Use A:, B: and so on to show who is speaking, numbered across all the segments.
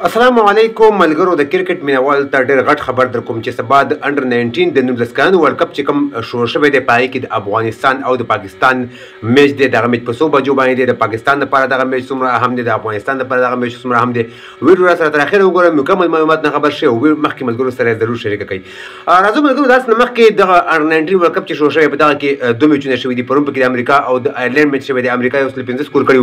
A: السلام علیکم ملګرو د کرکټ مینوال ته ډېر غټ خبر در کوم چې سبا د انډر 19 د 19 کلنو ورلد کپ چې کوم شروع شوی دی پای کې د افغانستان او د پاکستان میچ دی. دغه میچ په څو بجو باندې دی. د پاکستان لپاره دغه میچ څومره اهم دی، د افغانستان لپاره دغه میچ څومره اهم دی. ویډیو را سره تر اخره وګورئ، مکمل معلومات نه خبر شئ او مخکې ملګرو سره ضرور شریک کړئ. راځو ملګرو داسې نه مخکې دغه انډر 19 ورلد کپ چې شروع شوی په دغه کې دوه میچونه شوي دي. پرون پکې د امریکا او د آیرلینډ میچ شوی دی. امریکا یو 15 سکور کړی،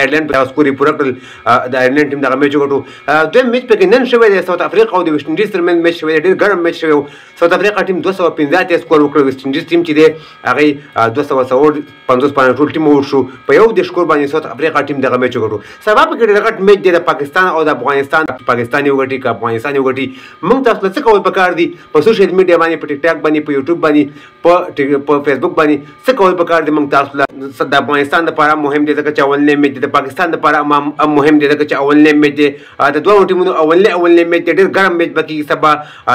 A: آیرلینډ په سکور یې پوره کړل. د آیرلینډ ټیم دغه میچ وګټو. دویم میچ پکې شوی دی ساوث افریقا او د ویسټ انډیز ترمنځ میچ شوی دی. ډېر ګرم میچ شوی و. ساوث افریقا ټیم 215 سکور وکړ، ویسټ انډیز ټیم چې دی هغه 250 باندې ټول ټیم ووت شو. په یو د سکور باندې ساوث افریقا ټیم دغه میچ وګټو. سبا پکې ډېر غټ میچ دی د پاکستان او د افغانستان. پاکستان یې وګټي که افغانستان یې وګټي، موږ تاسو ته څه کول پکار دي په سوشل میډیا باندې، په ټیک ټاک باندې، په یوټیوب باندې، په فیسبوک باندې څه کول پکار دي. موږ تاسو ته د افغانستان لپاره مهم دی ځکه چې اولنی میچ دی، د پاکستان لپاره مهم دی ځکه چې اولنی میچ دی. د دوه ټیمونو اولنی میچ دی. ډېر ګرم میچ به کېږي سبا.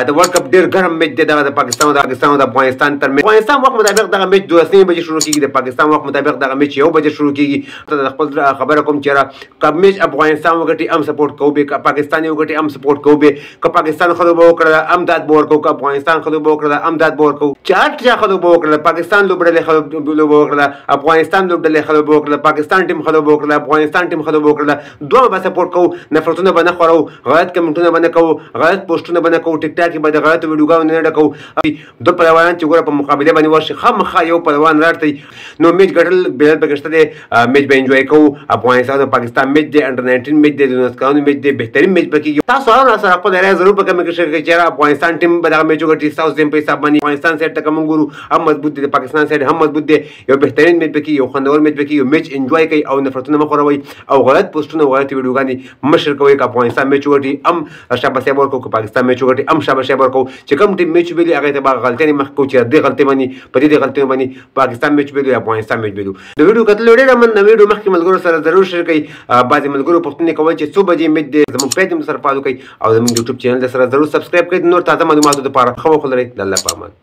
A: د ورلد کپ ډېر ګرم میچ دی دغه د پاکستان او د افغانستان ترمنځ. افغانستان وخت مطابق دغه میچ 2:30 بجې شروع کېږي، د پاکستان وخت مطابق دغه میچ 1 بجې شروع کېږي. ته د خپل خبره کوم چې که میچ افغانستان وګټي هم سپورټ کوو به، که پاکستان یې وګټي هم سپورټ کوو به. که پاکستان ښه لوبه وکړله هم داد به ورکوو، که افغانستان ښه لوبه وکړله هم داد به ورکوو. چې هر چا ښه لوبه وکړله، پاکستان لوبډلې ښه لوبه وکړله، افغانستان لوبډلې ښه لوبه وکړله، پاکستان ټیم ښه لوبه وکړله، افغانستان ټیم ښه لوبه وکړله، دواړه به سپورټ کوو. نفرتونه به نه خورو، غلط کمنټونه به نه کوو، غلط پوسټونه به نه کوو، ټیک ټاک به د غلطو ویډیوګانو نه ډکوو. دوه پلویان چې ګوره په مقابله باندې ورشي، خامخا یو پلوان راټی نو میچ ګټل بلل پکې شته دی. میچ به انجوای کوو. افغانستان او پاکستان میچ دی، انډر 19 میچ دی، د 19 کلنو میچ دی، بهترین میچ به کېږي. تاسو هم سره خپل رایه ضرور په کمنټ کې شریک کړئ چې افغانستان ټیم به دغه میچ وګټي. ستاسو ټیم په حساب باندې افغانستان سایډ ته که موږ ګورو هم مضبوط دی، د پاکستان سایډ هم مضبوط دی. یو بهترین میچ به کېږي، یو خوندور میچ به کېږي. یو میچ انجوای کوئ او نفرتونه مه خوروئ او غلط پوسټونه او غلطې ویډیوګانې مه شیر کوئ. که افغانستان میچ وګټي هم شاباسي ورکوو، که پاکستان میچ وګټي هم شاباسي ورکوو. چې کوم ټیم میچ وبېلي هغې ته به غلطیانې مخکې کوو چې دې غلطۍ باندې په دې غلطیو باندې پاکستان میچ وبېلو یا افغانستان میچ وبېلو. د ویډیو کتلو ډېره مننه. ویډیو مخکې ملګرو سره ضرور شیر کړئ. بعضې ملګرو پوښتنې کول چې څو بجې میچ دی، زموږ پیج هم سره فالو کړئ او زموږ یوټیوب چینل سره ضرور سبسکرایب کړئ د نور تازه معلوماتو لپاره. ښه وخت ولرئ. د الله په امان.